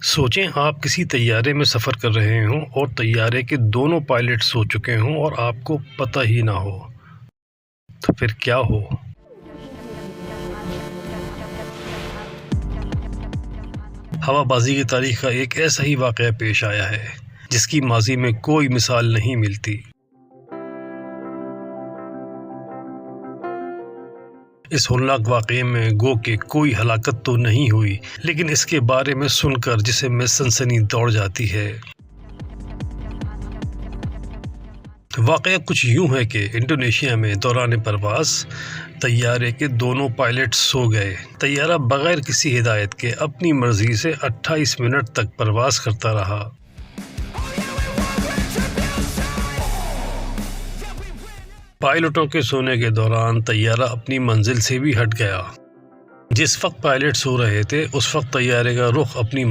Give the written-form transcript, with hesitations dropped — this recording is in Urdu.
سوچیں آپ کسی طیارے میں سفر کر رہے ہوں اور طیارے کے دونوں پائلٹ سو چکے ہوں اور آپ کو پتہ ہی نہ ہو، تو پھر کیا ہو؟ ہوا بازی کی تاریخ کا ایک ایسا ہی واقعہ پیش آیا ہے جس کی ماضی میں کوئی مثال نہیں ملتی۔ اس ہولناک واقعے میں گو کہ کوئی ہلاکت تو نہیں ہوئی، لیکن اس کے بارے میں سن کر جسم میں سنسنی دوڑ جاتی ہے۔ واقعہ کچھ یوں ہے کہ انڈونیشیا میں دوران پرواز طیارے کے دونوں پائلٹ سو گئے۔ طیارہ بغیر کسی ہدایت کے اپنی مرضی سے 28 منٹ تک پرواز کرتا رہا۔ پائلٹوں کے سونے کے دوران طیارہ اپنی منزل سے بھی ہٹ گیا۔ جس وقت پائلٹ سو رہے تھے اس وقت طیارے کا رخ اپنی